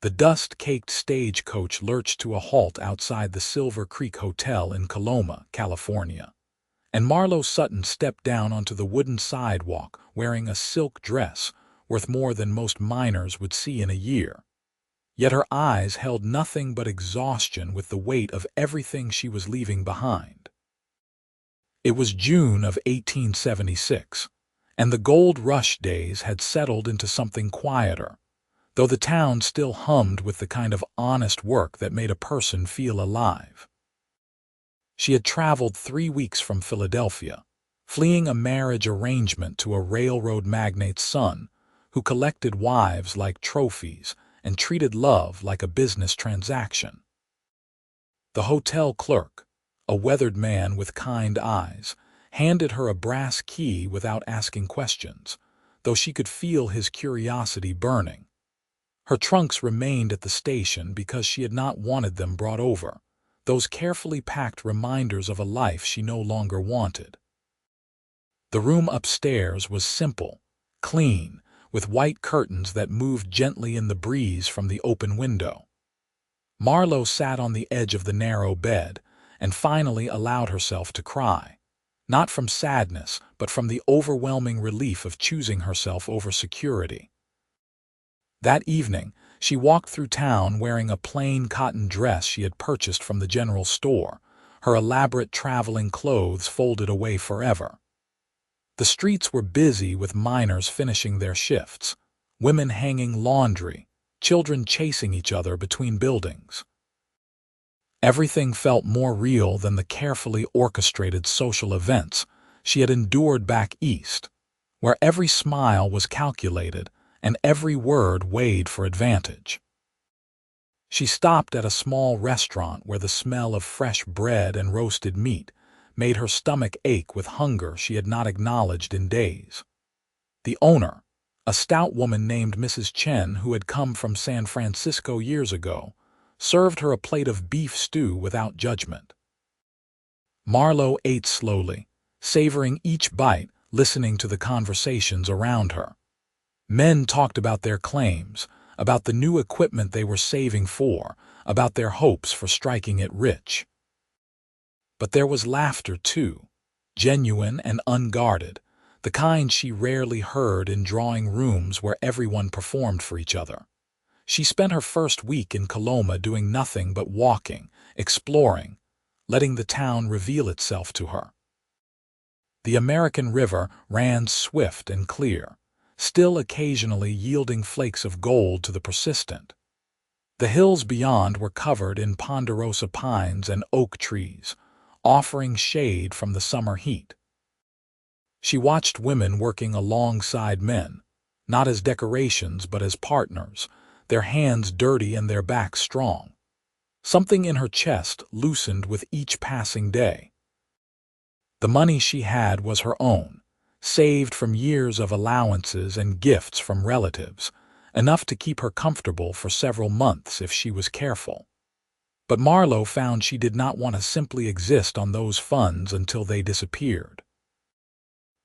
The dust-caked stagecoach lurched to a halt outside the Silver Creek Hotel in Coloma, California, and Marlowe Sutton stepped down onto the wooden sidewalk wearing a silk dress worth more than most miners would see in a year. Yet her eyes held nothing but exhaustion with the weight of everything she was leaving behind. It was June of 1876, and the gold rush days had settled into something quieter, though the town still hummed with the kind of honest work that made a person feel alive. She had traveled 3 weeks from Philadelphia, fleeing a marriage arrangement to a railroad magnate's son who collected wives like trophies and treated love like a business transaction. The hotel clerk, a weathered man with kind eyes, handed her a brass key without asking questions, though she could feel his curiosity burning. Her trunks remained at the station because she had not wanted them brought over, those carefully packed reminders of a life she no longer wanted. The room upstairs was simple, clean, with white curtains that moved gently in the breeze from the open window. Marlowe sat on the edge of the narrow bed and finally allowed herself to cry, not from sadness but from the overwhelming relief of choosing herself over security. That evening, she walked through town wearing a plain cotton dress she had purchased from the general store, her elaborate traveling clothes folded away forever. The streets were busy with miners finishing their shifts, women hanging laundry, children chasing each other between buildings. Everything felt more real than the carefully orchestrated social events she had endured back east, where every smile was calculated and every word weighed for advantage. She stopped at a small restaurant where the smell of fresh bread and roasted meat made her stomach ache with hunger she had not acknowledged in days. The owner, a stout woman named Mrs. Chen who had come from San Francisco years ago, served her a plate of beef stew without judgment. Marlowe ate slowly, savoring each bite, listening to the conversations around her. Men talked about their claims, about the new equipment they were saving for, about their hopes for striking it rich. But there was laughter too, genuine and unguarded, the kind she rarely heard in drawing rooms where everyone performed for each other. She spent her first week in Coloma doing nothing but walking, exploring, letting the town reveal itself to her. The American River ran swift and clear, still occasionally yielding flakes of gold to the persistent. The hills beyond were covered in ponderosa pines and oak trees, offering shade from the summer heat. She watched women working alongside men, not as decorations but as partners, their hands dirty and their backs strong. Something in her chest loosened with each passing day. The money she had was her own, saved from years of allowances and gifts from relatives, enough to keep her comfortable for several months if she was careful. But Marlowe found she did not want to simply exist on those funds until they disappeared.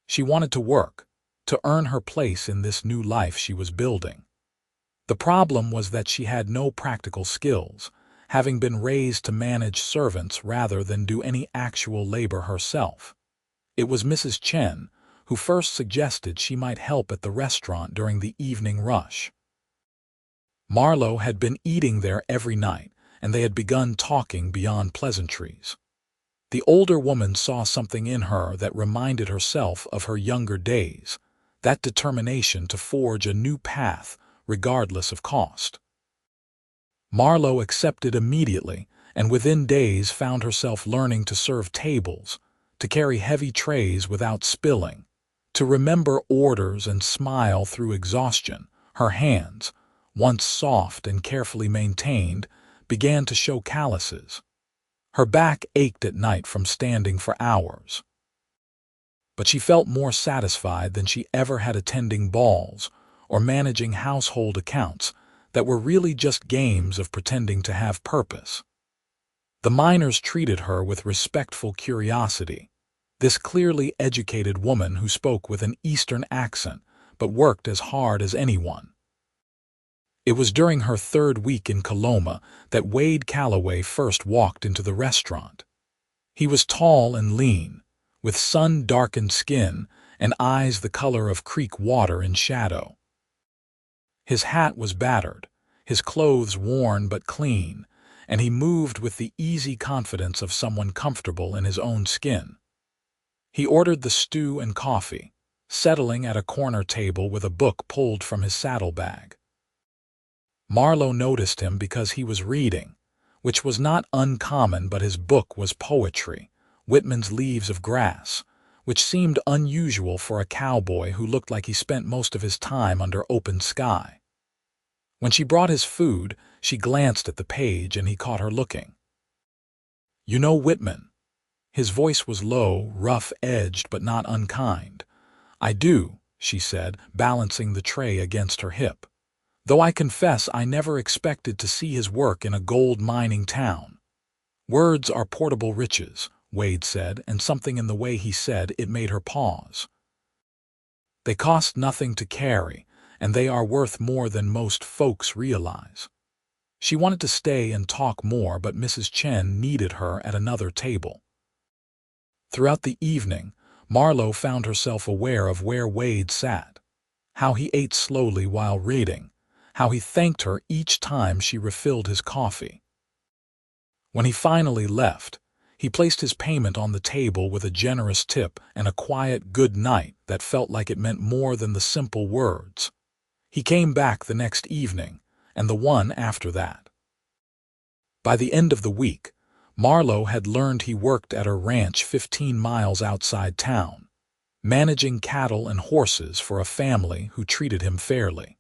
She wanted to work, to earn her place in this new life she was building. The problem was that she had no practical skills, having been raised to manage servants rather than do any actual labor herself. It was Mrs. Chen who first suggested she might help at the restaurant during the evening rush. Marlowe had been eating there every night, and they had begun talking beyond pleasantries. The older woman saw something in her that reminded herself of her younger days, that determination to forge a new path regardless of cost. Marlowe accepted immediately, and within days found herself learning to serve tables, to carry heavy trays without spilling, to remember orders and smile through exhaustion. Her hands, once soft and carefully maintained, began to show calluses. Her back ached at night from standing for hours. But she felt more satisfied than she ever had attending balls or managing household accounts that were really just games of pretending to have purpose. The miners treated her with respectful curiosity, this clearly educated woman who spoke with an Eastern accent but worked as hard as anyone. It was during her third week in Coloma that Wade Calloway first walked into the restaurant. He was tall and lean, with sun-darkened skin and eyes the color of creek water in shadow. His hat was battered, his clothes worn but clean, and he moved with the easy confidence of someone comfortable in his own skin. He ordered the stew and coffee, settling at a corner table with a book pulled from his saddlebag. Marlowe noticed him because he was reading, which was not uncommon, but his book was poetry, Whitman's Leaves of Grass, which seemed unusual for a cowboy who looked like he spent most of his time under open sky. When she brought his food, she glanced at the page and he caught her looking. "You know Whitman?" His voice was low, rough-edged, but not unkind. "I do," she said, balancing the tray against her hip. "Though I confess I never expected to see his work in a gold-mining town." "Words are portable riches," Wade said, and something in the way he said it made her pause. "They cost nothing to carry, and they are worth more than most folks realize." She wanted to stay and talk more, but Mrs. Chen needed her at another table. Throughout the evening, Marlowe found herself aware of where Wade sat, how he ate slowly while reading, how he thanked her each time she refilled his coffee. When he finally left, he placed his payment on the table with a generous tip and a quiet good night that felt like it meant more than the simple words. He came back the next evening, and the one after that. By the end of the week, Marlowe had learned he worked at a ranch 15 miles outside town, managing cattle and horses for a family who treated him fairly.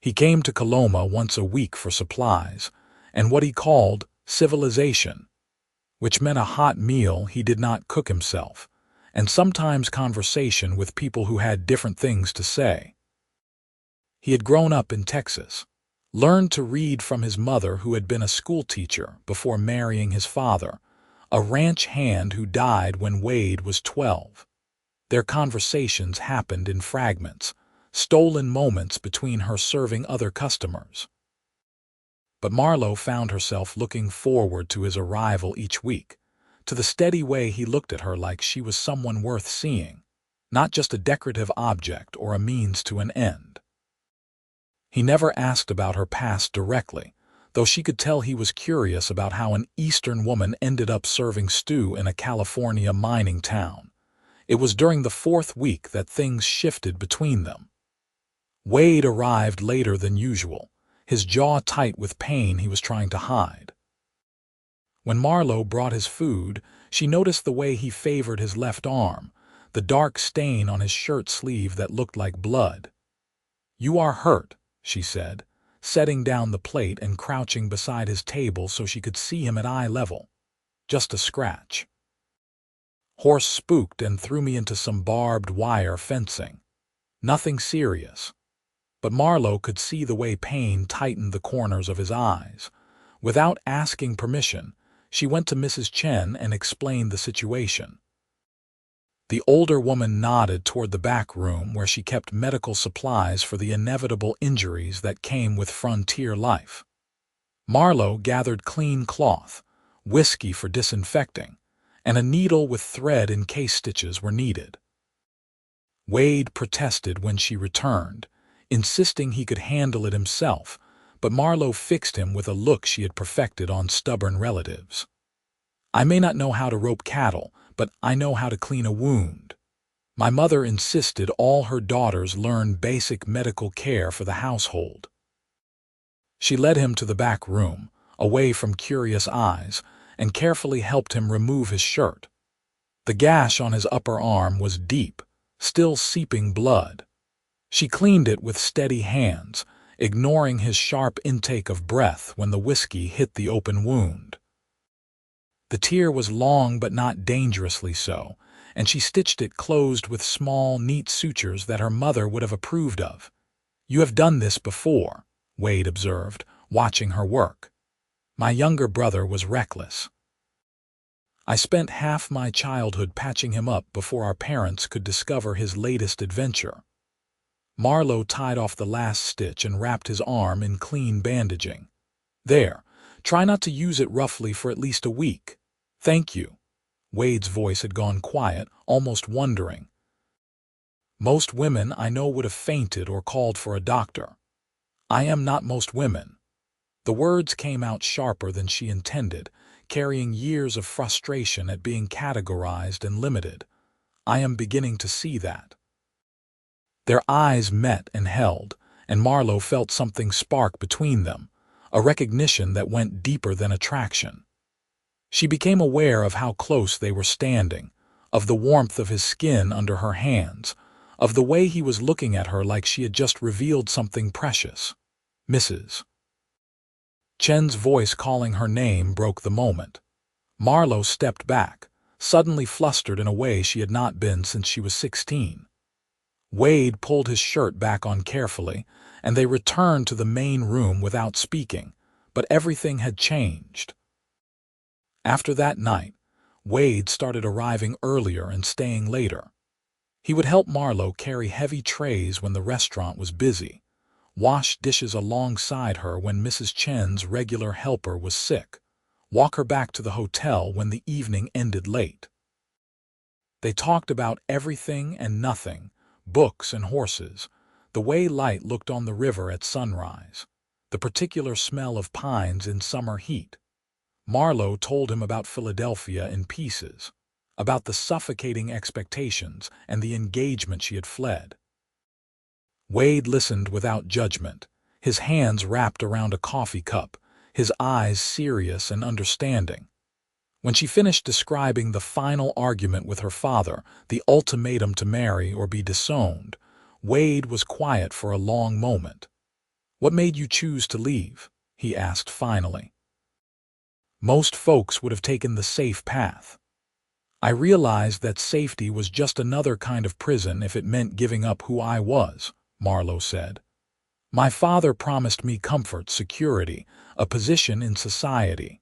He came to Coloma once a week for supplies and what he called civilization, which meant a hot meal he did not cook himself, and sometimes conversation with people who had different things to say. He had grown up in Texas, learned to read from his mother who had been a schoolteacher before marrying his father, a ranch hand who died when Wade was 12. Their conversations happened in fragments, stolen moments between her serving other customers. But Marlowe found herself looking forward to his arrival each week, to the steady way he looked at her like she was someone worth seeing, not just a decorative object or a means to an end. He never asked about her past directly, though she could tell he was curious about how an Eastern woman ended up serving stew in a California mining town. It was during the 4th week that things shifted between them. Wade arrived later than usual, his jaw tight with pain he was trying to hide. When Marlowe brought his food, she noticed the way he favored his left arm, the dark stain on his shirt sleeve that looked like blood. "You are hurt," she said, setting down the plate and crouching beside his table so she could see him at eye level. "Just a scratch. Horse spooked and threw me into some barbed wire fencing. Nothing serious." But Marlowe could see the way pain tightened the corners of his eyes. Without asking permission, she went to Mrs. Chen and explained the situation. The older woman nodded toward the back room where she kept medical supplies for the inevitable injuries that came with frontier life. Marlowe gathered clean cloth, whiskey for disinfecting, and a needle with thread in case stitches were needed. Wade protested when she returned, insisting he could handle it himself, but Marlowe fixed him with a look she had perfected on stubborn relatives. "I may not know how to rope cattle, but I know how to clean a wound. My mother insisted all her daughters learn basic medical care for the household." She led him to the back room, away from curious eyes, and carefully helped him remove his shirt. The gash on his upper arm was deep, still seeping blood. She cleaned it with steady hands, ignoring his sharp intake of breath when the whiskey hit the open wound. The tear was long but not dangerously so, and she stitched it closed with small, neat sutures that her mother would have approved of. "You have done this before," Wade observed, watching her work. "My younger brother was reckless. I spent half my childhood patching him up before our parents could discover his latest adventure." Marlowe tied off the last stitch and wrapped his arm in clean bandaging. "There, try not to use it roughly for at least a week." "Thank you." Wade's voice had gone quiet, almost wondering. "Most women I know would have fainted or called for a doctor. I am not most women." The words came out sharper than she intended, carrying years of frustration at being categorized and limited. "I am beginning to see that." Their eyes met and held, and Marlowe felt something spark between them, a recognition that went deeper than attraction. She became aware of how close they were standing, of the warmth of his skin under her hands, of the way he was looking at her like she had just revealed something precious. "Mrs. Chen's voice calling her name broke the moment. Marlowe stepped back, suddenly flustered in a way she had not been since she was 16. Wade pulled his shirt back on carefully, and they returned to the main room without speaking, but everything had changed. After that night, Wade started arriving earlier and staying later. He would help Marlowe carry heavy trays when the restaurant was busy, wash dishes alongside her when Mrs. Chen's regular helper was sick, walk her back to the hotel when the evening ended late. They talked about everything and nothing, books and horses, the way light looked on the river at sunrise, the particular smell of pines in summer heat. Marlowe told him about Philadelphia in pieces, about the suffocating expectations and the engagement she had fled. Wade listened without judgment, his hands wrapped around a coffee cup, his eyes serious and understanding. When she finished describing the final argument with her father, the ultimatum to marry or be disowned, Wade was quiet for a long moment. "What made you choose to leave?" he asked finally. "Most folks would have taken the safe path. I realized that safety was just another kind of prison if it meant giving up who I was," Marlowe said. "My father promised me comfort, security, a position in society.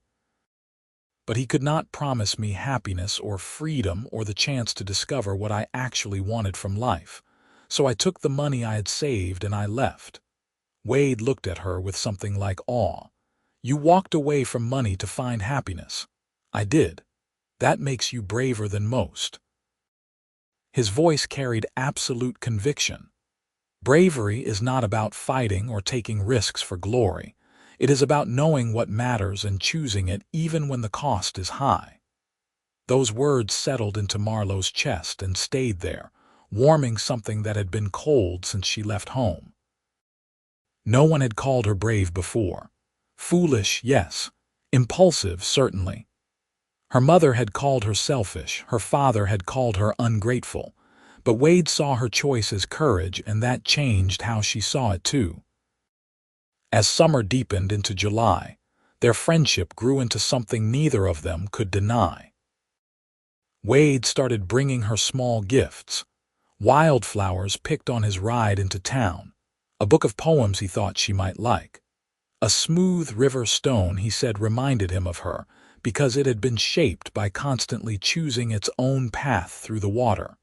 But he could not promise me happiness or freedom or the chance to discover what I actually wanted from life. So I took the money I had saved and I left." Wade looked at her with something like awe. "You walked away from money to find happiness." "I did. That makes you braver than most." His voice carried absolute conviction. Bravery is not about fighting or taking risks for glory. It is about knowing what matters and choosing it even when the cost is high. Those words settled into Marlowe's chest and stayed there, warming something that had been cold since she left home. No one had called her brave before. Foolish, yes. Impulsive, certainly. Her mother had called her selfish, her father had called her ungrateful, but Wade saw her choice as courage, and that changed how she saw it too. As summer deepened into July, their friendship grew into something neither of them could deny. Wade started bringing her small gifts, wildflowers picked on his ride into town, a book of poems he thought she might like. A smooth river stone, he said, reminded him of her because it had been shaped by constantly choosing its own path through the water.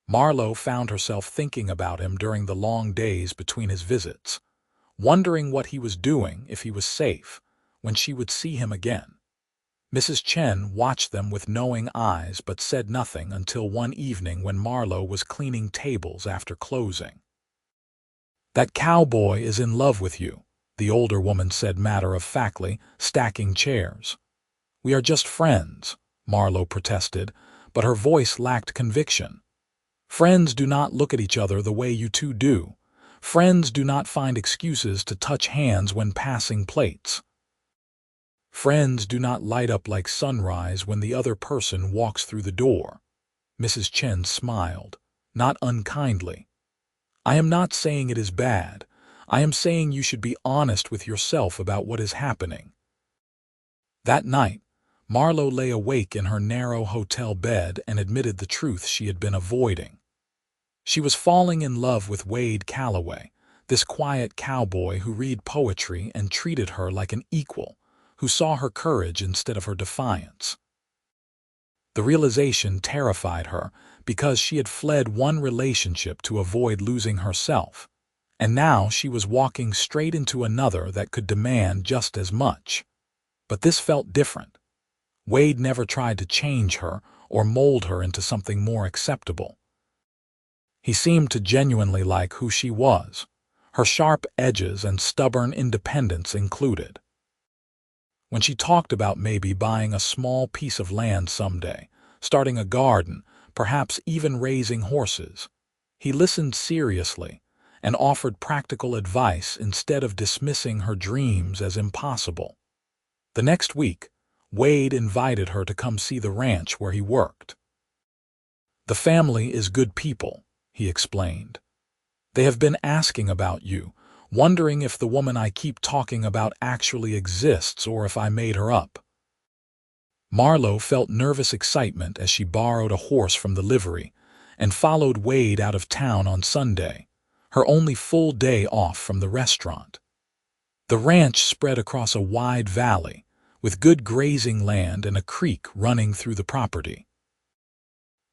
Marlowe found herself thinking about him during the long days between his visits, wondering what he was doing, if he was safe, when she would see him again. Mrs. Chen watched them with knowing eyes but said nothing until one evening when Marlowe was cleaning tables after closing. "That cowboy is in love with you," the older woman said matter-of-factly, stacking chairs. "We are just friends," Marlowe protested, but her voice lacked conviction. "Friends do not look at each other the way you two do. Friends do not find excuses to touch hands when passing plates. Friends do not light up like sunrise when the other person walks through the door." Mrs. Chen smiled, not unkindly. "I am not saying it is bad. I am saying you should be honest with yourself about what is happening." That night, Marlowe lay awake in her narrow hotel bed and admitted the truth she had been avoiding. She was falling in love with Wade Calloway, this quiet cowboy who read poetry and treated her like an equal, who saw her courage instead of her defiance. The realization terrified her because she had fled one relationship to avoid losing herself, and now she was walking straight into another that could demand just as much. But this felt different. Wade never tried to change her or mold her into something more acceptable. He seemed to genuinely like who she was, her sharp edges and stubborn independence included. When she talked about maybe buying a small piece of land someday, starting a garden, perhaps even raising horses, he listened seriously and offered practical advice instead of dismissing her dreams as impossible. The next week, Wade invited her to come see the ranch where he worked. "The family is good people," he explained. "They have been asking about you, wondering if the woman I keep talking about actually exists or if I made her up." Marlowe felt nervous excitement as she borrowed a horse from the livery and followed Wade out of town on Sunday, her only full day off from the restaurant. The ranch spread across a wide valley, with good grazing land and a creek running through the property.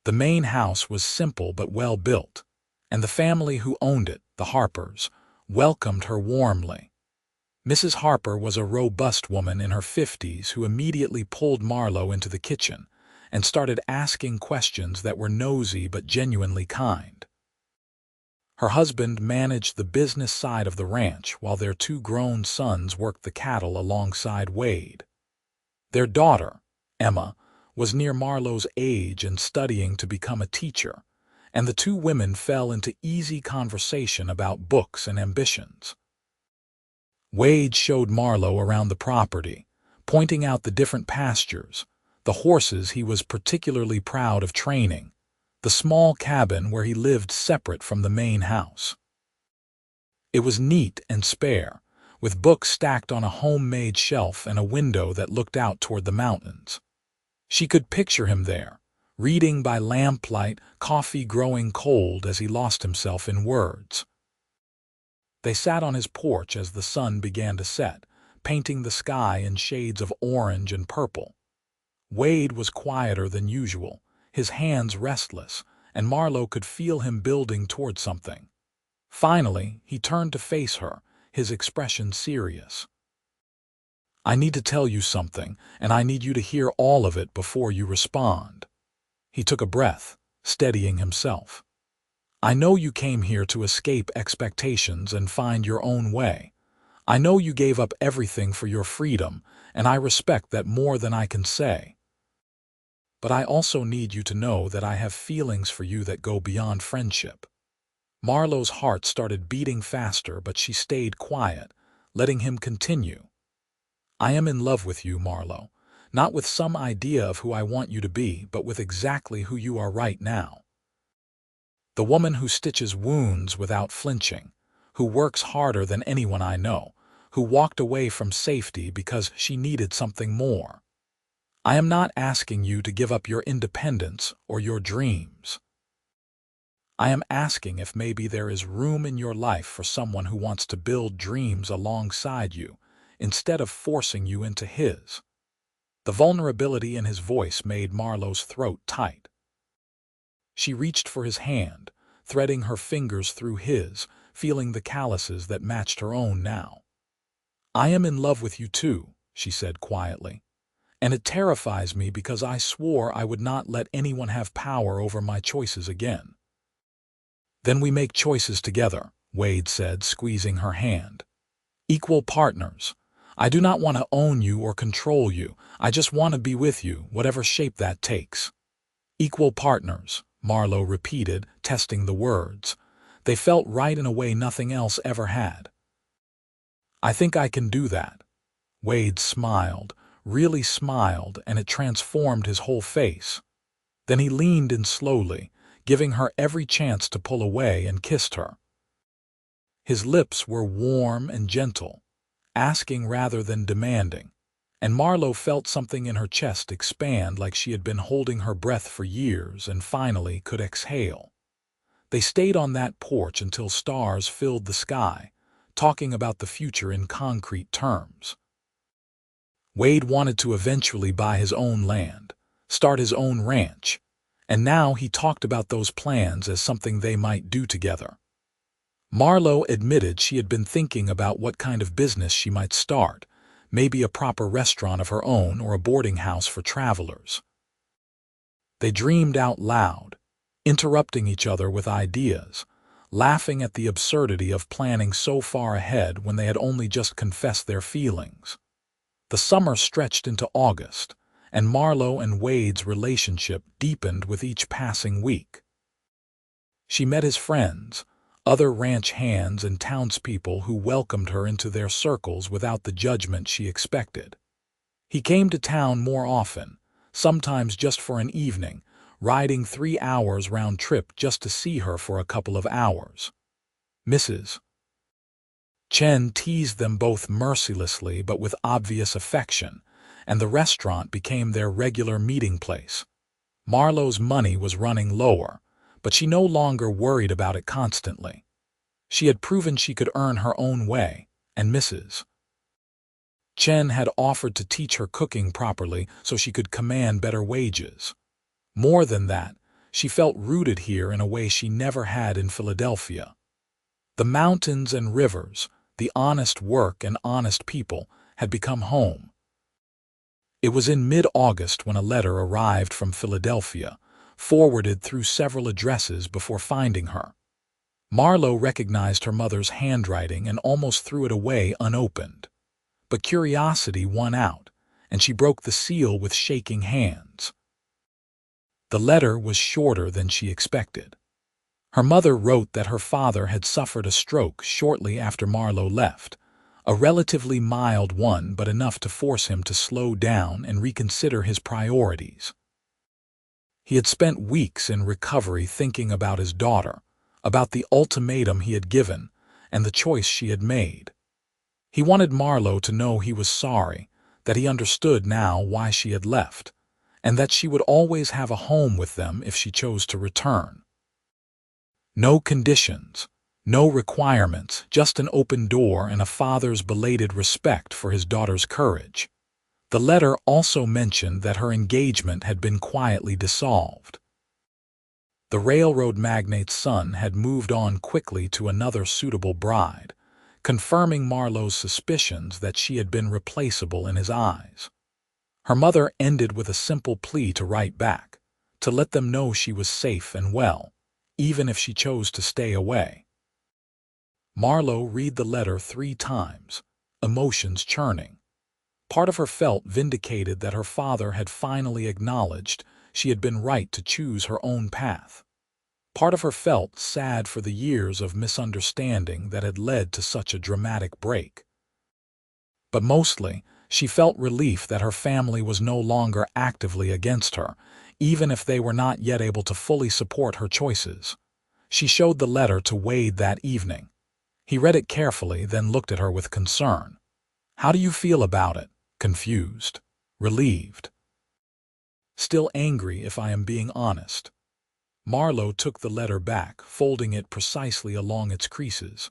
The main house was simple but well built, and the family who owned it, the Harpers, welcomed her warmly. Mrs. Harper was a robust woman in her 50s who immediately pulled Marlowe into the kitchen and started asking questions that were nosy but genuinely kind. Her husband managed the business side of the ranch while their two grown sons worked the cattle alongside Wade. Their daughter, Emma, was near Marlowe's age and studying to become a teacher, and the two women fell into easy conversation about books and ambitions. Wade showed Marlowe around the property, pointing out the different pastures, the horses he was particularly proud of training, the small cabin where he lived separate from the main house. It was neat and spare, with books stacked on a homemade shelf and a window that looked out toward the mountains. She could picture him there, reading by lamplight, coffee growing cold as he lost himself in words. They sat on his porch as the sun began to set, painting the sky in shades of orange and purple. Wade was quieter than usual, his hands restless, and Marlowe could feel him building toward something. Finally, he turned to face her, his expression serious. "I need to tell you something, and I need you to hear all of it before you respond." He took a breath, steadying himself. "I know you came here to escape expectations and find your own way. I know you gave up everything for your freedom, and I respect that more than I can say. But I also need you to know that I have feelings for you that go beyond friendship." Marlowe's heart started beating faster, but she stayed quiet, letting him continue. "I am in love with you, Marlowe, not with some idea of who I want you to be, but with exactly who you are right now. The woman who stitches wounds without flinching, who works harder than anyone I know, who walked away from safety because she needed something more. I am not asking you to give up your independence or your dreams. I am asking if maybe there is room in your life for someone who wants to build dreams alongside you, instead of forcing you into his." The vulnerability in his voice made Marlowe's throat tight. She reached for his hand, threading her fingers through his, feeling the calluses that matched her own now. "I am in love with you too," she said quietly. "And it terrifies me because I swore I would not let anyone have power over my choices again." "Then we make choices together," Wade said, squeezing her hand. "Equal partners. I do not want to own you or control you. I just want to be with you, whatever shape that takes." "Equal partners," Marlowe repeated, testing the words. They felt right in a way nothing else ever had. "I think I can do that." Wade smiled, really smiled, and it transformed his whole face. Then he leaned in slowly, giving her every chance to pull away, and kissed her. His lips were warm and gentle, asking rather than demanding, and Marlowe felt something in her chest expand like she had been holding her breath for years and finally could exhale. They stayed on that porch until stars filled the sky, talking about the future in concrete terms. Wade wanted to eventually buy his own land, start his own ranch, and now he talked about those plans as something they might do together. Marlowe admitted she had been thinking about what kind of business she might start, maybe a proper restaurant of her own or a boarding house for travelers. They dreamed out loud, interrupting each other with ideas, laughing at the absurdity of planning so far ahead when they had only just confessed their feelings. The summer stretched into August, and Marlowe and Wade's relationship deepened with each passing week. She met his friends, other ranch hands and townspeople who welcomed her into their circles without the judgment she expected. He came to town more often, sometimes just for an evening, riding 3 hours round trip just to see her for a couple of hours. Mrs. Chen teased them both mercilessly but with obvious affection, and the restaurant became their regular meeting place. Marlowe's money was running lower, but she no longer worried about it constantly. She had proven she could earn her own way, and Mrs. Chen had offered to teach her cooking properly so she could command better wages. More than that, she felt rooted here in a way she never had in Philadelphia. The mountains and rivers, the honest work and honest people, had become home. It was in mid-August when a letter arrived from Philadelphia, forwarded through several addresses before finding her. Marlowe recognized her mother's handwriting and almost threw it away unopened. But curiosity won out, and she broke the seal with shaking hands. The letter was shorter than she expected. Her mother wrote that her father had suffered a stroke shortly after Marlowe left, a relatively mild one but enough to force him to slow down and reconsider his priorities. He had spent weeks in recovery thinking about his daughter, about the ultimatum he had given, and the choice she had made. He wanted Marlowe to know he was sorry, that he understood now why she had left, and that she would always have a home with them if she chose to return. No conditions, no requirements, just an open door and a father's belated respect for his daughter's courage. The letter also mentioned that her engagement had been quietly dissolved. The railroad magnate's son had moved on quickly to another suitable bride, confirming Marlowe's suspicions that she had been replaceable in his eyes. Her mother ended with a simple plea to write back, to let them know she was safe and well, even if she chose to stay away. Marlowe read the letter 3 times, emotions churning. Part of her felt vindicated that her father had finally acknowledged she had been right to choose her own path. Part of her felt sad for the years of misunderstanding that had led to such a dramatic break. But mostly, she felt relief that her family was no longer actively against her, even if they were not yet able to fully support her choices. She showed the letter to Wade that evening. He read it carefully, then looked at her with concern. "How do you feel about it?" "Confused. Relieved. Still angry, if I am being honest." Marlowe took the letter back, folding it precisely along its creases.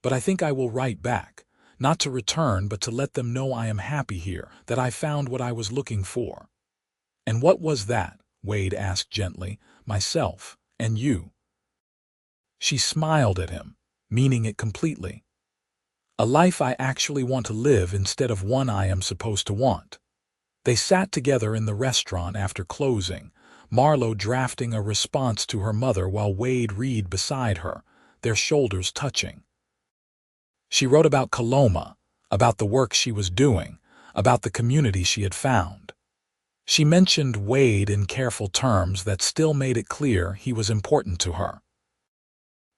"But I think I will write back, not to return but to let them know I am happy here, that I found what I was looking for." "And what was that?" Wade asked gently. "Myself, and you." She smiled at him, meaning it completely. "A life I actually want to live instead of one I am supposed to want." They sat together in the restaurant after closing, Marlowe drafting a response to her mother while Wade read beside her, their shoulders touching. She wrote about Coloma, about the work she was doing, about the community she had found. She mentioned Wade in careful terms that still made it clear he was important to her.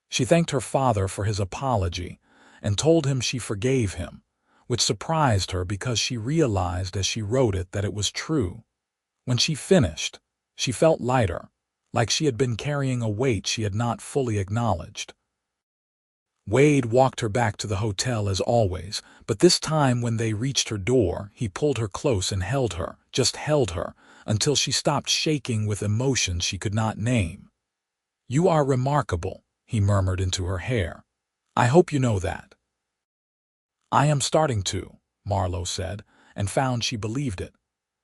She thanked her father for his apology and told him she forgave him, which surprised her because she realized as she wrote it that it was true. When she finished, she felt lighter, like she had been carrying a weight she had not fully acknowledged. Wade walked her back to the hotel as always, but this time when they reached her door, he pulled her close and held her, just held her, until she stopped shaking with emotions she could not name. "You are remarkable," he murmured into her hair. "I hope you know that." "I am starting to," Marlowe said, and found she believed it.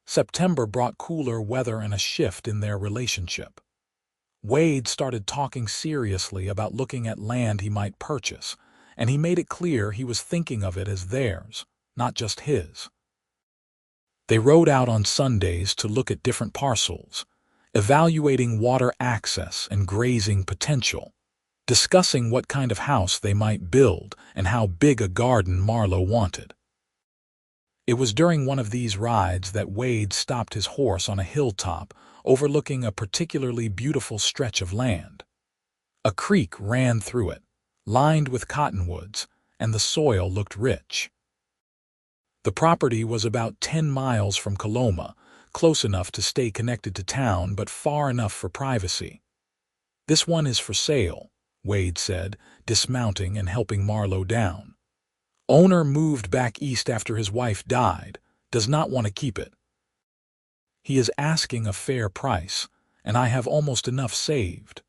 September brought cooler weather and a shift in their relationship. Wade started talking seriously about looking at land he might purchase, and he made it clear he was thinking of it as theirs, not just his. They rode out on Sundays to look at different parcels, evaluating water access and grazing potential, discussing what kind of house they might build and how big a garden Marlowe wanted. It was during one of these rides that Wade stopped his horse on a hilltop overlooking a particularly beautiful stretch of land. A creek ran through it, lined with cottonwoods, and the soil looked rich. The property was about 10 miles from Coloma, close enough to stay connected to town but far enough for privacy. "This one is for sale," Wade said, dismounting and helping Marlowe down. "Owner moved back east after his wife died, does not want to keep it. He is asking a fair price, and I have almost enough saved."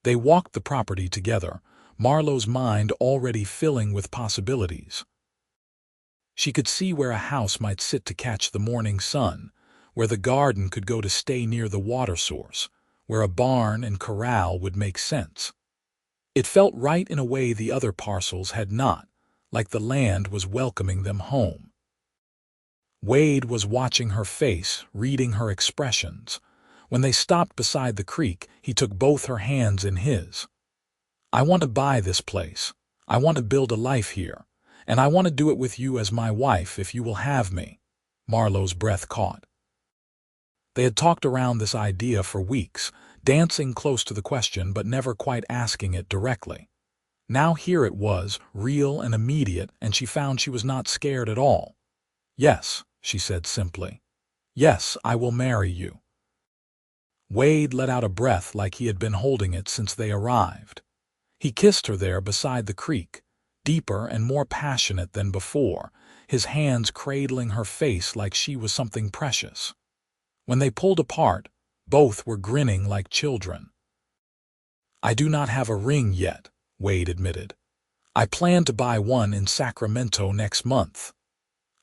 They walked the property together, Marlowe's mind already filling with possibilities. She could see where a house might sit to catch the morning sun, where the garden could go to stay near the water source, where a barn and corral would make sense. It felt right in a way the other parcels had not, like the land was welcoming them home. Wade was watching her face, reading her expressions. When they stopped beside the creek, he took both her hands in his. "I want to buy this place. I want to build a life here, and I want to do it with you as my wife if you will have me." Marlowe's breath caught. They had talked around this idea for weeks, dancing close to the question but never quite asking it directly. Now here it was, real and immediate, and she found she was not scared at all. "Yes," she said simply. "Yes, I will marry you." Wade let out a breath like he had been holding it since they arrived. He kissed her there beside the creek, deeper and more passionate than before, his hands cradling her face like she was something precious. When they pulled apart, both were grinning like children. "I do not have a ring yet," Wade admitted. "I plan to buy one in Sacramento next month.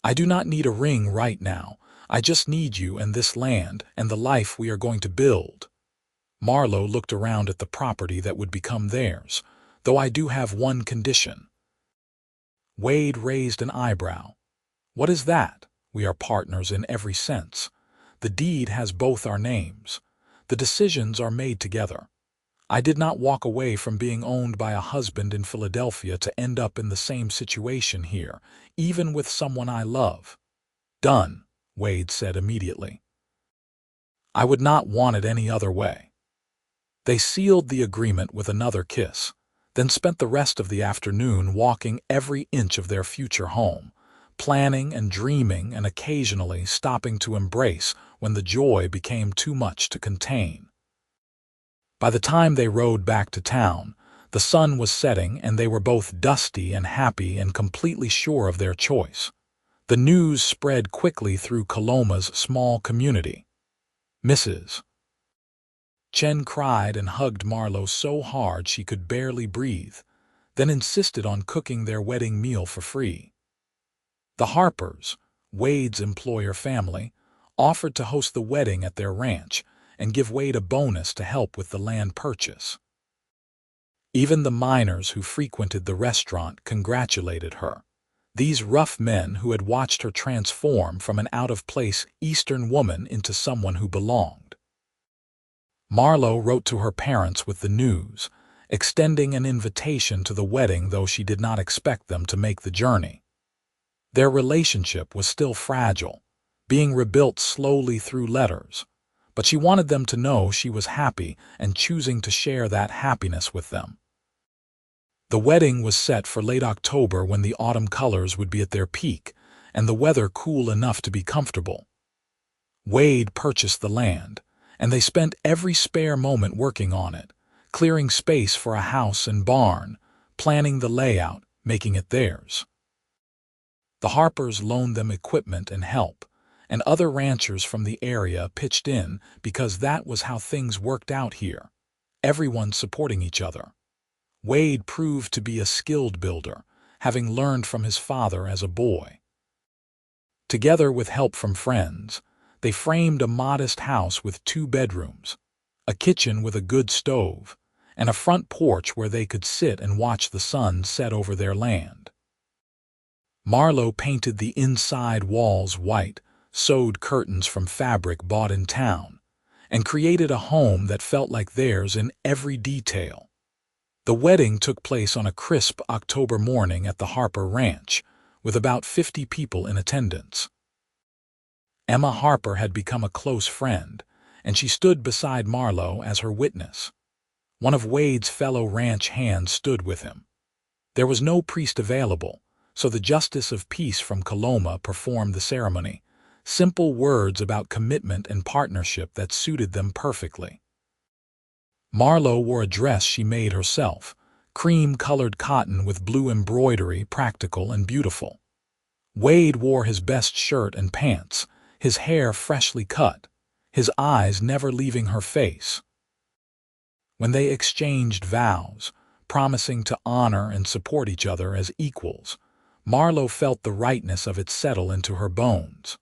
I do not need a ring right now. I just need you and this land and the life we are going to build." Marlowe looked around at the property that would become theirs, "Though I do have one condition." Wade raised an eyebrow. "What is that?" "We are partners in every sense. The deed has both our names. The decisions are made together. I did not walk away from being owned by a husband in Philadelphia to end up in the same situation here, even with someone I love." "Done," Wade said immediately. "I would not want it any other way." They sealed the agreement with another kiss, then spent the rest of the afternoon walking every inch of their future home, planning and dreaming and occasionally stopping to embrace when the joy became too much to contain. By the time they rode back to town, the sun was setting and they were both dusty and happy and completely sure of their choice. The news spread quickly through Coloma's small community. Mrs. Chen cried and hugged Marlowe so hard she could barely breathe, then insisted on cooking their wedding meal for free. The Harpers, Wade's employer family, offered to host the wedding at their ranch and give Wade a bonus to help with the land purchase. Even the miners who frequented the restaurant congratulated her. These rough men who had watched her transform from an out-of-place Eastern woman into someone who belonged. Marlowe wrote to her parents with the news, extending an invitation to the wedding though she did not expect them to make the journey. Their relationship was still fragile, being rebuilt slowly through letters, but she wanted them to know she was happy and choosing to share that happiness with them. The wedding was set for late October when the autumn colors would be at their peak and the weather cool enough to be comfortable. Wade purchased the land, and they spent every spare moment working on it, clearing space for a house and barn, planning the layout, making it theirs. The Harpers loaned them equipment and help, and other ranchers from the area pitched in because that was how things worked out here, everyone supporting each other. Wade proved to be a skilled builder, having learned from his father as a boy. Together with help from friends, they framed a modest house with 2 bedrooms, a kitchen with a good stove, and a front porch where they could sit and watch the sun set over their land. Marlowe painted the inside walls white, sewed curtains from fabric bought in town, and created a home that felt like theirs in every detail. The wedding took place on a crisp October morning at the Harper Ranch, with about 50 people in attendance. Emma Harper had become a close friend, and she stood beside Marlowe as her witness. One of Wade's fellow ranch hands stood with him. There was no priest available, so the justice of peace from Coloma performed the ceremony, simple words about commitment and partnership that suited them perfectly. Marlowe wore a dress she made herself, cream-colored cotton with blue embroidery, practical and beautiful. Wade wore his best shirt and pants, his hair freshly cut, his eyes never leaving her face. When they exchanged vows, promising to honor and support each other as equals, Marlowe felt the rightness of it settle into her bones.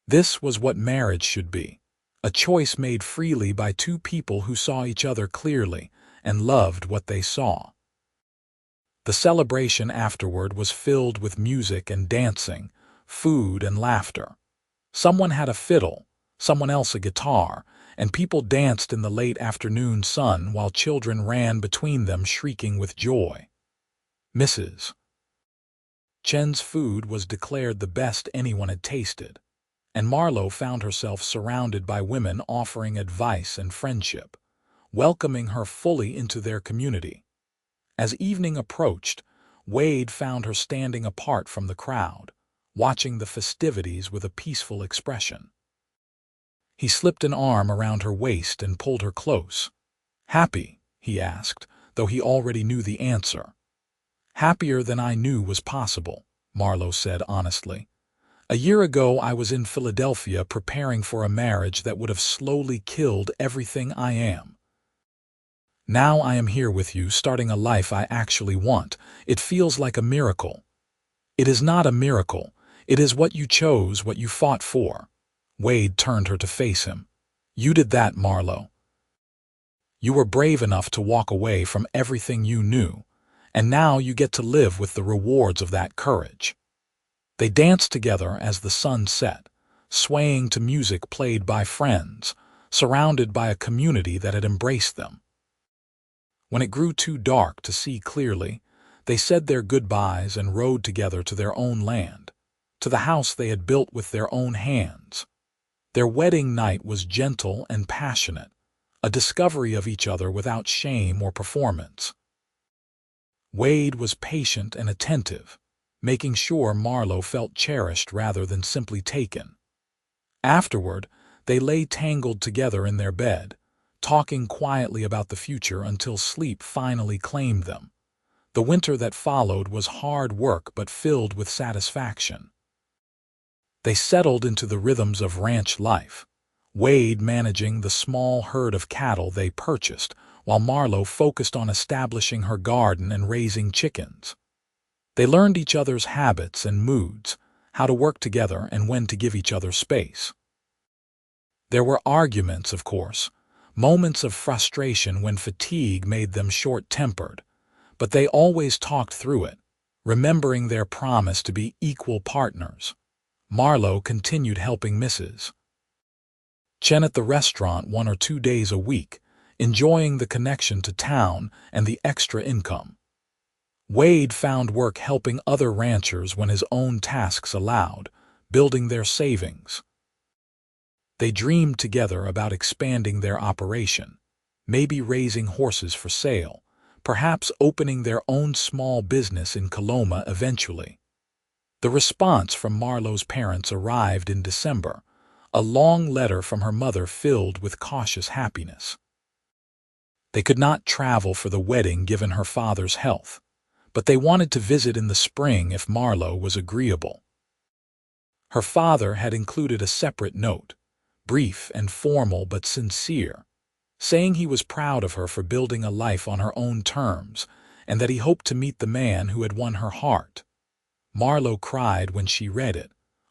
This was what marriage should be, a choice made freely by two people who saw each other clearly and loved what they saw. The celebration afterward was filled with music and dancing, food and laughter. Someone had a fiddle, someone else a guitar, and people danced in the late afternoon sun while children ran between them shrieking with joy. Mrs. Chen's food was declared the best anyone had tasted, and Marlowe found herself surrounded by women offering advice and friendship, welcoming her fully into their community. As evening approached, Wade found her standing apart from the crowd, watching the festivities with a peaceful expression. He slipped an arm around her waist and pulled her close. "Happy?" he asked, though he already knew the answer. "Happier than I knew was possible," Marlowe said honestly. "A year ago I was in Philadelphia preparing for a marriage that would have slowly killed everything I am. Now I am here with you, starting a life I actually want. It feels like a miracle." "It is not a miracle. It is what you chose, what you fought for." Wade turned her to face him. "You did that, Marlowe. You were brave enough to walk away from everything you knew, and now you get to live with the rewards of that courage." They danced together as the sun set, swaying to music played by friends, surrounded by a community that had embraced them. When it grew too dark to see clearly, they said their goodbyes and rode together to their own land, to the house they had built with their own hands. Their wedding night was gentle and passionate, a discovery of each other without shame or performance. Wade was patient and attentive, making sure Marlowe felt cherished rather than simply taken. Afterward, they lay tangled together in their bed, talking quietly about the future until sleep finally claimed them. The winter that followed was hard work but filled with satisfaction. They settled into the rhythms of ranch life, Wade managing the small herd of cattle they purchased, while Marlowe focused on establishing her garden and raising chickens. They learned each other's habits and moods, how to work together and when to give each other space. There were arguments, of course, moments of frustration when fatigue made them short-tempered, but they always talked through it, remembering their promise to be equal partners. Marlowe continued helping Mrs. Chen at the restaurant 1 or 2 days a week, enjoying the connection to town and the extra income. Wade found work helping other ranchers when his own tasks allowed, building their savings. They dreamed together about expanding their operation, maybe raising horses for sale, perhaps opening their own small business in Coloma eventually. The response from Marlowe's parents arrived in December, a long letter from her mother filled with cautious happiness. They could not travel for the wedding given her father's health, but they wanted to visit in the spring if Marlowe was agreeable. Her father had included a separate note, brief and formal but sincere, saying he was proud of her for building a life on her own terms and that he hoped to meet the man who had won her heart. Marlowe cried when she read it,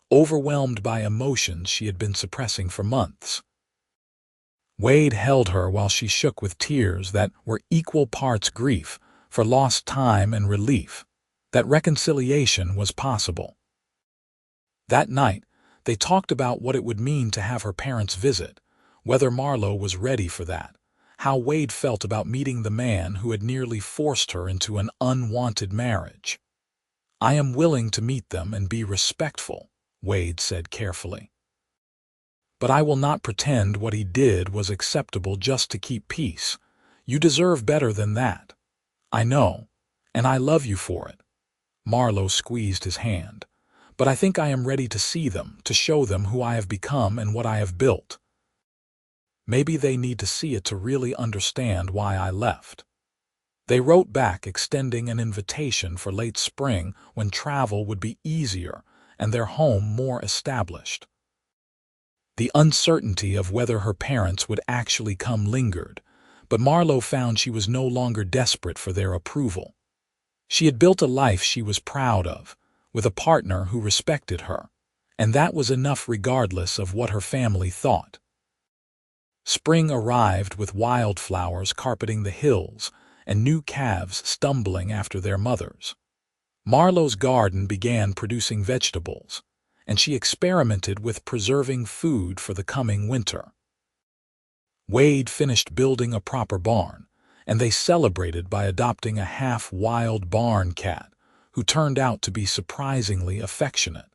overwhelmed by emotions she had been suppressing for months. Wade held her while she shook with tears that were equal parts grief for lost time and relief that reconciliation was possible. That night, they talked about what it would mean to have her parents visit, whether Marlowe was ready for that, how Wade felt about meeting the man who had nearly forced her into an unwanted marriage. "I am willing to meet them and be respectful," Wade said carefully. "But I will not pretend what he did was acceptable just to keep peace. You deserve better than that. I know, and I love you for it." Marlowe squeezed his hand. "But I think I am ready to see them, to show them who I have become and what I have built. Maybe they need to see it to really understand why I left." They wrote back extending an invitation for late spring when travel would be easier and their home more established. The uncertainty of whether her parents would actually come lingered, but Marlowe found she was no longer desperate for their approval. She had built a life she was proud of, with a partner who respected her, and that was enough regardless of what her family thought. Spring arrived with wildflowers carpeting the hills and new calves stumbling after their mothers. Marlowe's garden began producing vegetables, and she experimented with preserving food for the coming winter. Wade finished building a proper barn, and they celebrated by adopting a half-wild barn cat who turned out to be surprisingly affectionate.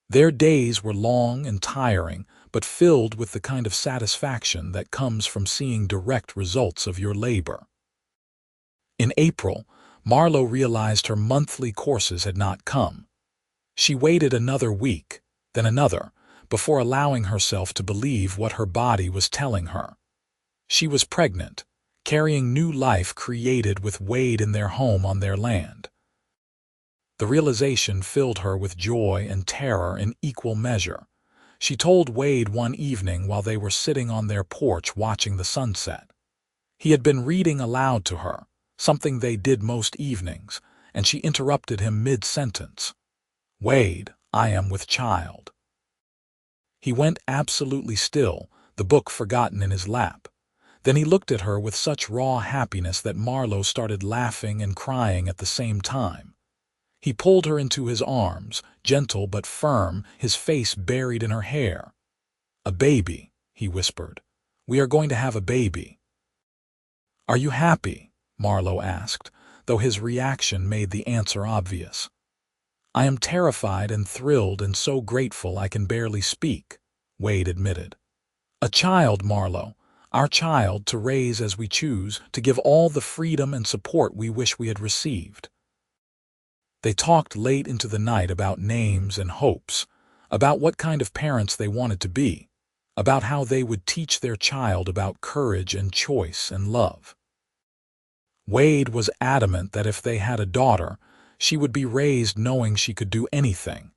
Their days were long and tiring, but filled with the kind of satisfaction that comes from seeing direct results of your labor. In April, Marlowe realized her monthly courses had not come. She waited another week, then another, before allowing herself to believe what her body was telling her. She was pregnant, carrying new life created with Wade in their home on their land. The realization filled her with joy and terror in equal measure. She told Wade one evening while they were sitting on their porch watching the sunset. He had been reading aloud to her, something they did most evenings, and she interrupted him mid-sentence. "Wade, I am with child." He went absolutely still, the book forgotten in his lap. Then he looked at her with such raw happiness that Marlowe started laughing and crying at the same time. He pulled her into his arms, gentle but firm, his face buried in her hair. "A baby," he whispered. "We are going to have a baby." "Are you happy?" Marlowe asked, though his reaction made the answer obvious. "I am terrified and thrilled and so grateful I can barely speak," Wade admitted. "A child, Marlowe, our child to raise as we choose, to give all the freedom and support we wish we had received." They talked late into the night about names and hopes, about what kind of parents they wanted to be, about how they would teach their child about courage and choice and love. Wade was adamant that if they had a daughter, she would be raised knowing she could do anything,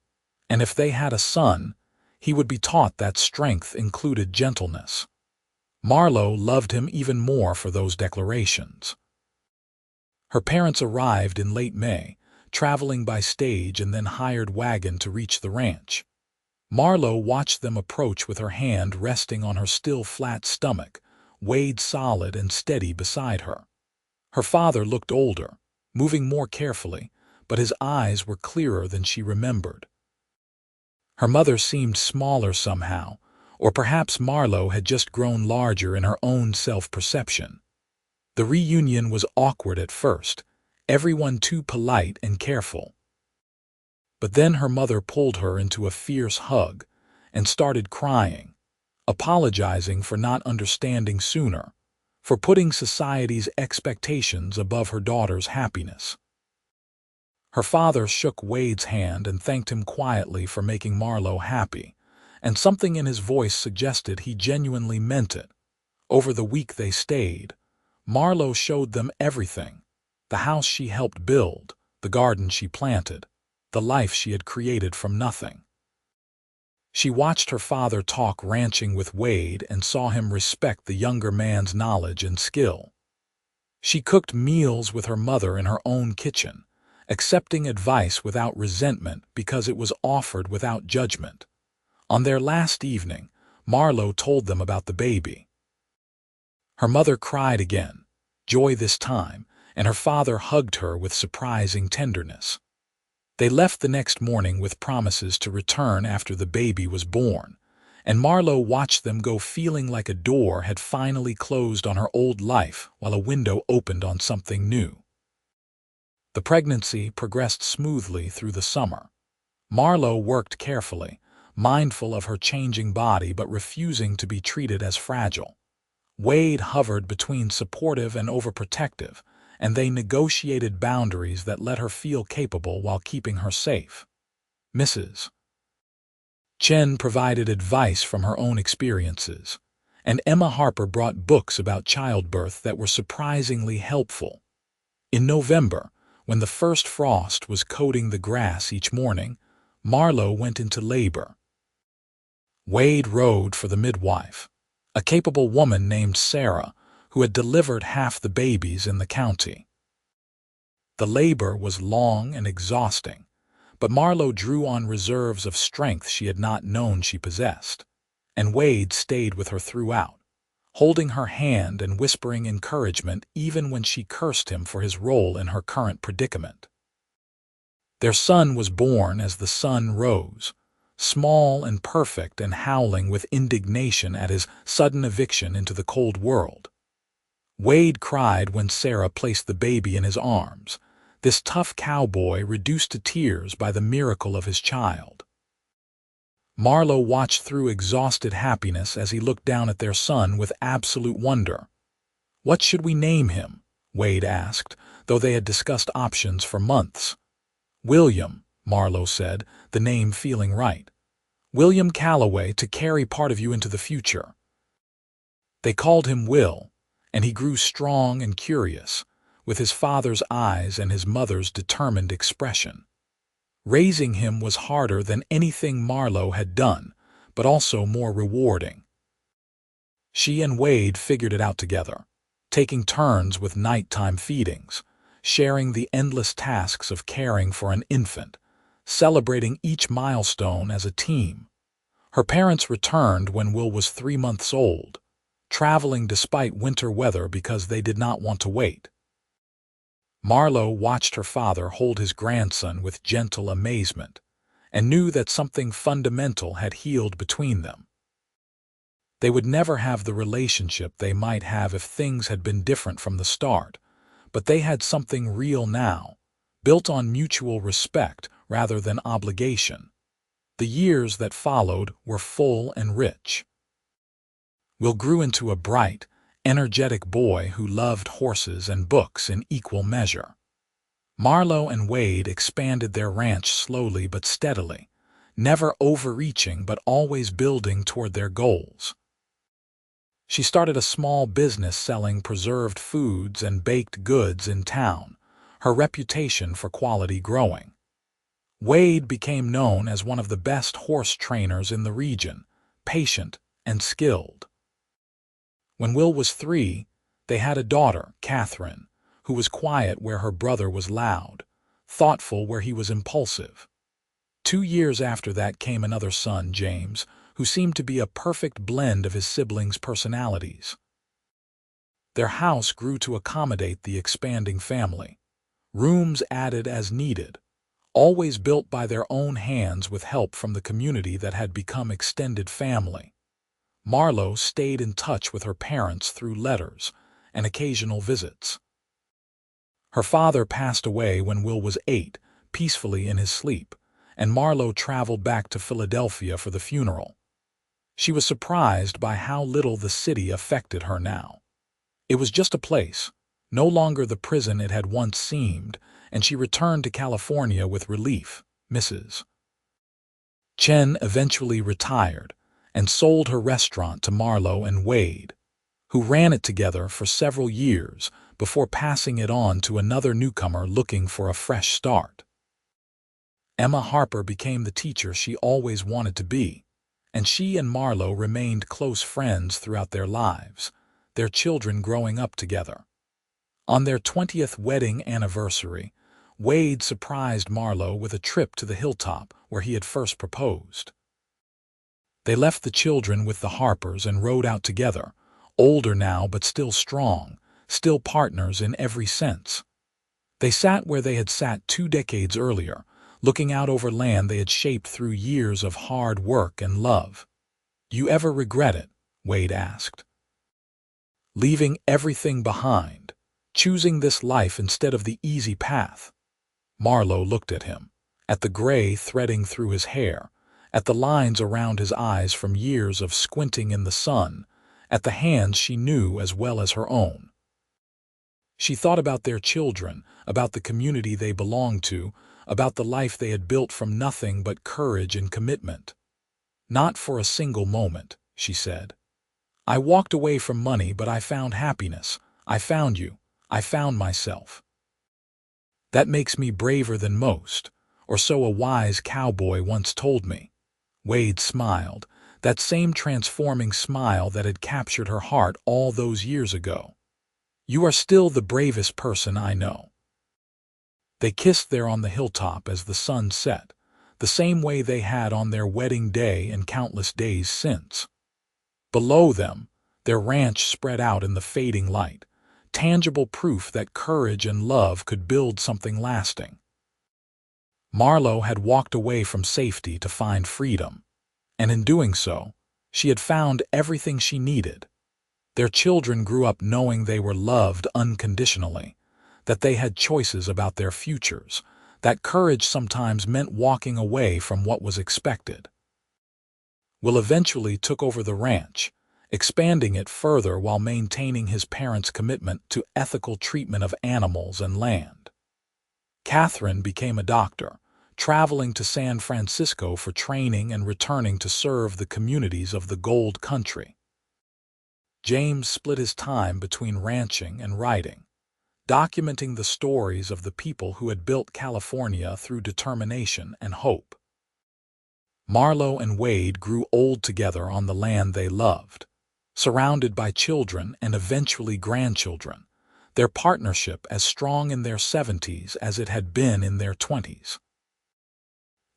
and if they had a son, he would be taught that strength included gentleness. Marlowe loved him even more for those declarations. Her parents arrived in late May, traveling by stage and then hired wagon to reach the ranch. Marlowe watched them approach with her hand resting on her still flat stomach, Wade solid and steady beside her. Her father looked older, moving more carefully, but his eyes were clearer than she remembered. Her mother seemed smaller somehow, or perhaps Marlowe had just grown larger in her own self-perception. The reunion was awkward at first, everyone too polite and careful. But then her mother pulled her into a fierce hug and started crying, apologizing for not understanding sooner, for putting society's expectations above her daughter's happiness. Her father shook Wade's hand and thanked him quietly for making Marlowe happy, and something in his voice suggested he genuinely meant it. Over the week they stayed, Marlowe showed them everything: the house she helped build, the garden she planted, the life she had created from nothing. She watched her father talk ranching with Wade and saw him respect the younger man's knowledge and skill. She cooked meals with her mother in her own kitchen, accepting advice without resentment because it was offered without judgment. On their last evening, Marlowe told them about the baby. Her mother cried again, joy this time, and her father hugged her with surprising tenderness. They left the next morning with promises to return after the baby was born, and Marlowe watched them go feeling like a door had finally closed on her old life while a window opened on something new. The pregnancy progressed smoothly through the summer. Marlowe worked carefully, mindful of her changing body but refusing to be treated as fragile. Wade hovered between supportive and overprotective, and they negotiated boundaries that let her feel capable while keeping her safe. Mrs. Chen provided advice from her own experiences, and Emma Harper brought books about childbirth that were surprisingly helpful. In November, when the first frost was coating the grass each morning, Marlowe went into labor. Wade rode for the midwife, a capable woman named Sarah, who had delivered half the babies in the county. The labor was long and exhausting, but Marlowe drew on reserves of strength she had not known she possessed, and Wade stayed with her throughout, holding her hand and whispering encouragement even when she cursed him for his role in her current predicament. Their son was born as the sun rose, small and perfect and howling with indignation at his sudden eviction into the cold world. Wade cried when Sarah placed the baby in his arms, this tough cowboy reduced to tears by the miracle of his child. Marlowe watched through exhausted happiness as he looked down at their son with absolute wonder. "What should we name him?" Wade asked, though they had discussed options for months. "William," Marlowe said, the name feeling right. "William Calloway, to carry part of you into the future." They called him Will, and he grew strong and curious, with his father's eyes and his mother's determined expression. Raising him was harder than anything Marlowe had done, but also more rewarding. She and Wade figured it out together, taking turns with nighttime feedings, sharing the endless tasks of caring for an infant, celebrating each milestone as a team. Her parents returned when Will was 3 months old, traveling despite winter weather because they did not want to wait. Marlowe watched her father hold his grandson with gentle amazement, and knew that something fundamental had healed between them. They would never have the relationship they might have if things had been different from the start, but they had something real now, built on mutual respect rather than obligation. The years that followed were full and rich. Will grew into a bright, energetic boy who loved horses and books in equal measure. Marlowe and Wade expanded their ranch slowly but steadily, never overreaching but always building toward their goals. She started a small business selling preserved foods and baked goods in town, her reputation for quality growing. Wade became known as one of the best horse trainers in the region, patient and skilled. When Will was 3, they had a daughter, Catherine, who was quiet where her brother was loud, thoughtful where he was impulsive. 2 years after that came another son, James, who seemed to be a perfect blend of his siblings' personalities. Their house grew to accommodate the expanding family, rooms added as needed, always built by their own hands with help from the community that had become extended family. Marlowe stayed in touch with her parents through letters and occasional visits. Her father passed away when Will was 8, peacefully in his sleep, and Marlowe traveled back to Philadelphia for the funeral. She was surprised by how little the city affected her now. It was just a place, no longer the prison it had once seemed, and she returned to California with relief. Mrs. Chen eventually retired and sold her restaurant to Marlowe and Wade, who ran it together for several years before passing it on to another newcomer looking for a fresh start. Emma Harper became the teacher she always wanted to be, and she and Marlowe remained close friends throughout their lives, their children growing up together. On their 20th wedding anniversary, Wade surprised Marlowe with a trip to the hilltop where he had first proposed. They left the children with the Harpers and rode out together, older now but still strong, still partners in every sense. They sat where they had sat 2 decades earlier, looking out over land they had shaped through years of hard work and love. "You ever regret it?" Wade asked. "Leaving everything behind, choosing this life instead of the easy path?" Marlowe looked at him, at the gray threading through his hair, at the lines around his eyes from years of squinting in the sun, at the hands she knew as well as her own. She thought about their children, about the community they belonged to, about the life they had built from nothing but courage and commitment. "Not for a single moment," she said. "I walked away from money, but I found happiness. I found you. I found myself. That makes me braver than most, or so a wise cowboy once told me." Wade smiled, that same transforming smile that had captured her heart all those years ago. "You are still the bravest person I know." They kissed there on the hilltop as the sun set, the same way they had on their wedding day and countless days since. Below them, their ranch spread out in the fading light, tangible proof that courage and love could build something lasting. Marlowe had walked away from safety to find freedom, and in doing so, she had found everything she needed. Their children grew up knowing they were loved unconditionally, that they had choices about their futures, that courage sometimes meant walking away from what was expected. Will eventually took over the ranch, expanding it further while maintaining his parents' commitment to ethical treatment of animals and land. Catherine became a doctor, traveling to San Francisco for training and returning to serve the communities of the Gold Country. James split his time between ranching and writing, documenting the stories of the people who had built California through determination and hope. Marlowe and Wade grew old together on the land they loved, surrounded by children and eventually grandchildren, their partnership as strong in their 70s as it had been in their 20s.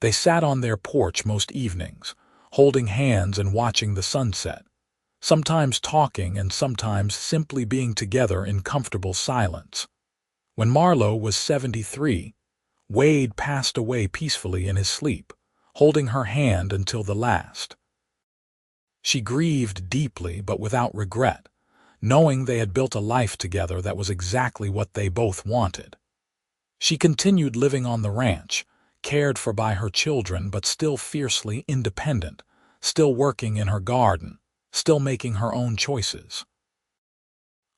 They sat on their porch most evenings, holding hands and watching the sunset, sometimes talking and sometimes simply being together in comfortable silence. When Marlowe was 73, Wade passed away peacefully in his sleep, holding her hand until the last. She grieved deeply but without regret, knowing they had built a life together that was exactly what they both wanted. She continued living on the ranch, cared for by her children but still fiercely independent, still working in her garden, still making her own choices.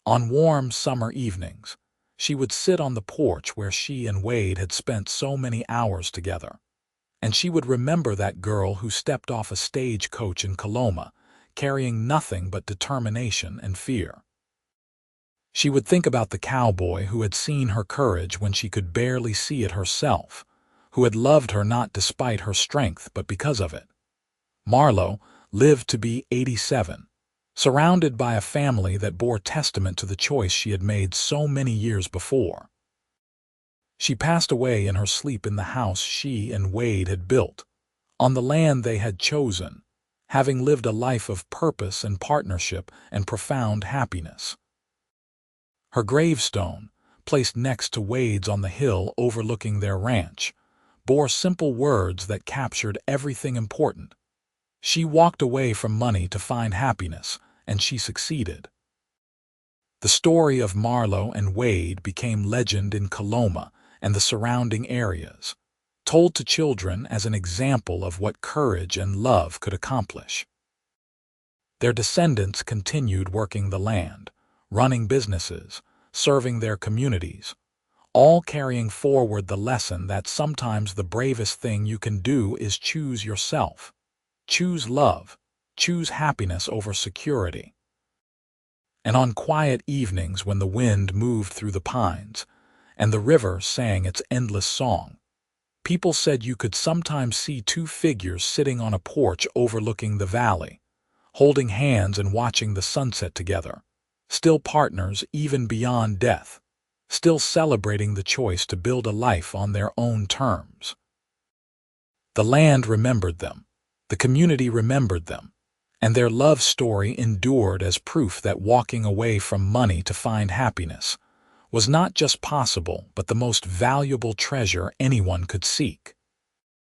On warm summer evenings, she would sit on the porch where she and Wade had spent so many hours together, and she would remember that girl who stepped off a stagecoach in Coloma, carrying nothing but determination and fear. She would think about the cowboy who had seen her courage when she could barely see it herself, who had loved her not despite her strength but because of it. Marlowe lived to be 87, surrounded by a family that bore testament to the choice she had made so many years before. She passed away in her sleep in the house she and Wade had built, on the land they had chosen, having lived a life of purpose and partnership and profound happiness. Her gravestone, placed next to Wade's on the hill overlooking their ranch, bore simple words that captured everything important. She walked away from money to find happiness, and she succeeded. The story of Marlowe and Wade became legend in Coloma and the surrounding areas, told to children as an example of what courage and love could accomplish. Their descendants continued working the land, running businesses, serving their communities, all carrying forward the lesson that sometimes the bravest thing you can do is choose yourself. Choose love, choose happiness over security. And on quiet evenings when the wind moved through the pines and the river sang its endless song, people said you could sometimes see two figures sitting on a porch overlooking the valley, holding hands and watching the sunset together, still partners even beyond death, still celebrating the choice to build a life on their own terms. The land remembered them. The community remembered them, And their love story endured as proof that walking away from money to find happiness was not just possible, but the most valuable treasure anyone could seek.